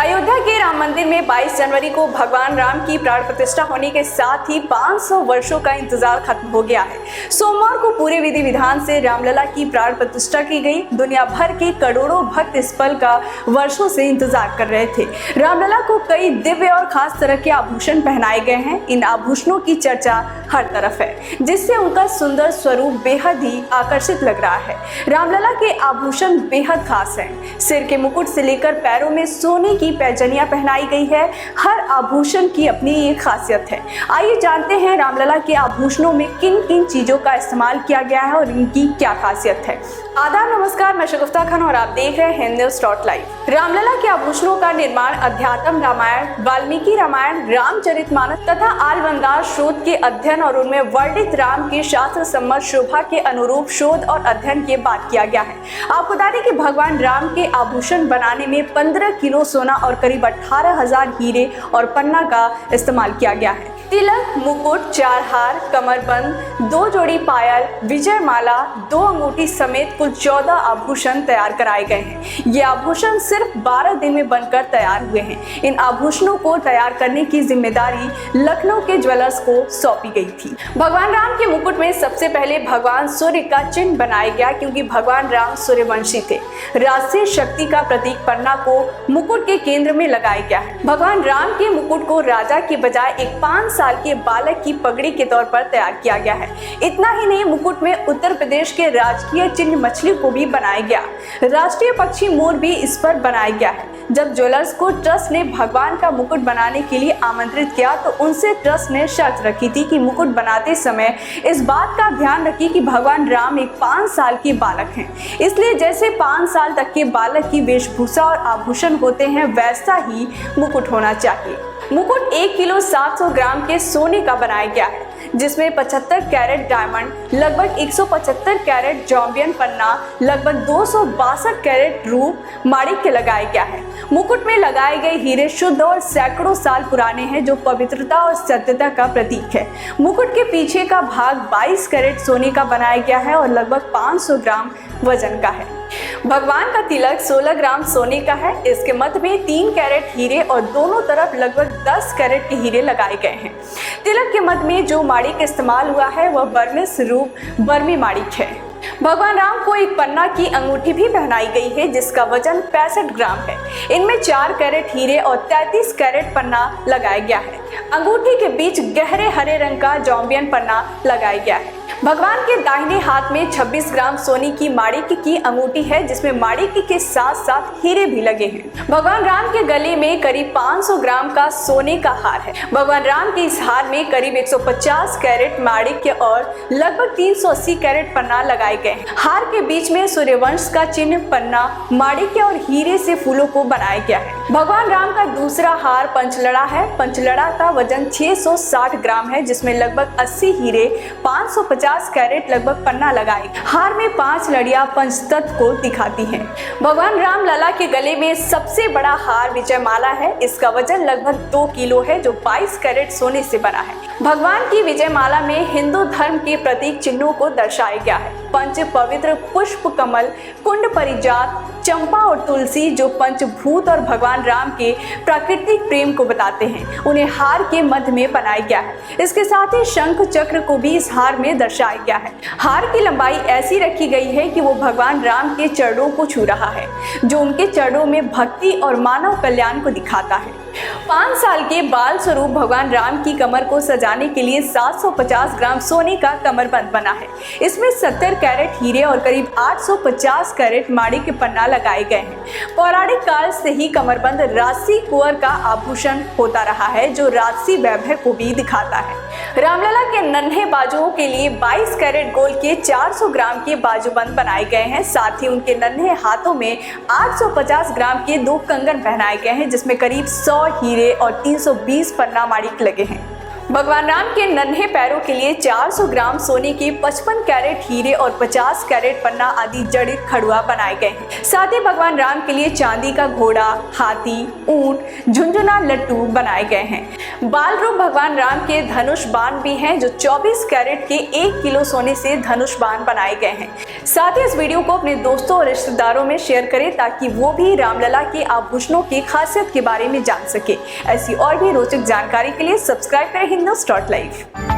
अयोध्या के राम मंदिर में 22 जनवरी को भगवान राम की प्राण प्रतिष्ठा होने के साथ ही 500 वर्षों का इंतजार खत्म हो गया है। सोमवार को पूरे विधि विधान से रामलला की प्राण प्रतिष्ठा की गई। दुनिया भर के करोड़ों भक्त इस पल का वर्षों से इंतजार कर रहे थे। रामलला को कई दिव्य और खास तरह के आभूषण पहनाए गए हैं। इन आभूषणों की चर्चा हर तरफ है, जिससे उनका सुंदर स्वरूप बेहद ही आकर्षित लग रहा है। रामलला के आभूषण बेहद खास हैं। सिर के मुकुट से लेकर पैरों में सोने की पैजनियां पहनाई गई है। हर आभूषण की अपनी एक खासियत है। आइए जानते हैं रामलला के आभूषणों में किन किन चीजों का इस्तेमाल किया गया है और इनकी क्या खासियत है। आदाब, नमस्कार, मैं शगुफ्ता खान और आप देख रहे हैं हिंदन्यूज़.लाइव। रामलला के आभूषणों का निर्माण अध्यात्म रामायण, वाल्मीकि रामायण, रामचरितमानस तथा आलवंदार शोध के अध्ययन और उनमें वर्णित राम की शास्त्र सम्मत शोभा के अनुरूप शोध और अध्ययन के बाद किया गया है। आपको बता दें कि भगवान राम के आभूषण बनाने में 15 किलो सोना और करीब 18,000 हीरे और पन्ना का इस्तेमाल किया गया है। तिलक, मुकुट, 4 हार, कमरबंद, 2 जोड़ी पायल, विजय माला, 2 अंगूठी समेत कुल 14 आभूषण तैयार कराए गए हैं। ये आभूषण सिर्फ 12 दिन में बनकर तैयार हुए हैं। इन आभूषणों को तैयार करने की जिम्मेदारी लखनऊ के ज्वेलर्स को सौंपी गई थी। भगवान राम के मुकुट में सबसे पहले भगवान सूर्य का चिन्ह बनाया गया, क्योंकि भगवान राम सूर्यवंशी थे। राष्ट्रीय शक्ति का प्रतीक पन्ना को मुकुट के केंद्र में लगाया गया है। भगवान राम के मुकुट को राजा के बजाय एक 5 साल के बालक की पगड़ी के तौर पर तैयार किया गया है। इतना ही नहीं, मुकुट में उत्तर प्रदेश के राजकीय चिन्ह मछली को भी बनाया गया। राष्ट्रीय पक्षी मोर भी इस पर बनाया गया है। जब ज्वेलर्स को ट्रस्ट ने भगवान का मुकुट बनाने के लिए आमंत्रित किया तो उनसे ट्रस्ट ने शर्त रखी थी कि मुकुट बनाते समय इस बात का ध्यान रखिए कि भगवान राम एक 5 साल के बालक हैं। इसलिए जैसे 5 साल तक के बालक की वेशभूषा और आभूषण होते हैं, वैसा ही मुकुट होना चाहिए। मुकुट 1 किलो 700 ग्राम के सोने का बनाया गया है, जिसमें 75 कैरेट डायमंड, लगभग 175 कैरेट जॉम्बियन पन्ना, लगभग 262 कैरेट रूप माणिक्य लगाया गया है। मुकुट में लगाए गए हीरे शुद्ध और सैकड़ों साल पुराने हैं, जो पवित्रता और सत्यता का प्रतीक है। मुकुट के पीछे का भाग 22 कैरेट सोने का बनाया गया है और लगभग 500 ग्राम वजन का है। भगवान का तिलक 16 ग्राम सोने का है। इसके मध्य में 3 कैरेट हीरे और दोनों तरफ लगभग 10 कैरेट के हीरे लगाए गए हैं। तिलक के मध्य में जो माणिक इस्तेमाल हुआ है वह बर्मिस रूप बर्मी माणिक है। भगवान राम को एक पन्ना की अंगूठी भी पहनाई गई है, जिसका वजन 65 ग्राम है। इनमें 4 कैरेट हीरे और 33 कैरेट पन्ना लगाया गया है। अंगूठी के बीच गहरे हरे रंग का जॉम्बियन पन्ना लगाया गया है। भगवान के दाहिने हाथ में 26 ग्राम सोने की माणिक्य की अंगूठी है, जिसमें माणिक्य के साथ साथ हीरे भी लगे हैं। भगवान राम के गले में करीब 500 ग्राम का सोने का हार है। भगवान राम के इस हार में करीब 150 कैरेट माणिक्य और लगभग 380 कैरेट पन्ना लगाए गए हैं। हार के बीच में सूर्यवंश का चिन्ह, पन्ना, माणिक्य और हीरे से फूलों को बनाया गया है। भगवान राम का दूसरा हार पंचलड़ा है। पंचलड़ा का वजन 660 ग्राम है, जिसमें लगभग 80 हीरे, 550 कैरेट लगभग पन्ना लगाए। हार में 5 लड़ियां पंचतत्व को दिखाती हैं। भगवान राम लला के गले में सबसे बड़ा हार विजय माला है। इसका वजन लगभग 2 किलो है, जो 22 कैरेट सोने से बना है। भगवान की विजय माला में हिंदू धर्म के प्रतीक चिन्हों को दर्शाया गया है। पंच पवित्र पुष्प, कमल, कुंड परिजात, चंपा और तुलसी, जो पंचभूत और भगवान राम के प्राकृतिक प्रेम को बताते हैं, उन्हें हार के मध्य में बनाया गया है। इसके साथ ही शंख चक्र को भी इस हार में दर्शाया गया है। हार की लंबाई ऐसी रखी गई है कि वो भगवान राम के चरणों को छू रहा है, जो उनके चरणों में भक्ति और मानव कल्याण को दिखाता है। 5 साल के बाल स्वरूप भगवान राम की कमर को सजाने के लिए 750 ग्राम सोने का कमरबंद बना है। इसमें 70 कैरेट हीरे और करीब 850 कैरेट माणिक्य पन्ना लगाए गए हैं। पौराणिक काल से ही कमरबंद राजसी कुंवर का आभूषण होता रहा है, जो राजसी वैभव को भी दिखाता है। रामलला के नन्हे बाजुओं के लिए 22 कैरेट गोल्ड के 400 ग्राम के बाजूबंद बनाए गए हैं। साथ ही उनके नन्हे हाथों में 850 ग्राम के 2 कंगन पहनाए गए हैं, जिसमें करीब 100 हीरे और 320 पन्ना माणिक्य लगे हैं। भगवान राम के नन्हे पैरों के लिए 400 ग्राम सोने के 55 कैरेट हीरे और 50 कैरेट पन्ना आदि जड़ित खड़ुआ बनाए गए हैं। साथ ही भगवान राम के लिए चांदी का घोड़ा, हाथी, ऊंट, झुंझुना लट्टू बनाए गए हैं। बाल रूप भगवान राम के धनुष बाण भी हैं जो 24 कैरेट के 1 किलो सोने से धनुष बाण बनाए गए हैं। साथ ही इस वीडियो को अपने दोस्तों और रिश्तेदारों में शेयर करें ताकि वो भी रामलला के आभूषणों की खासियत के बारे में जान सके। ऐसी और भी रोचक जानकारी के लिए सब्सक्राइब करें हिंदुस्तान लाइव।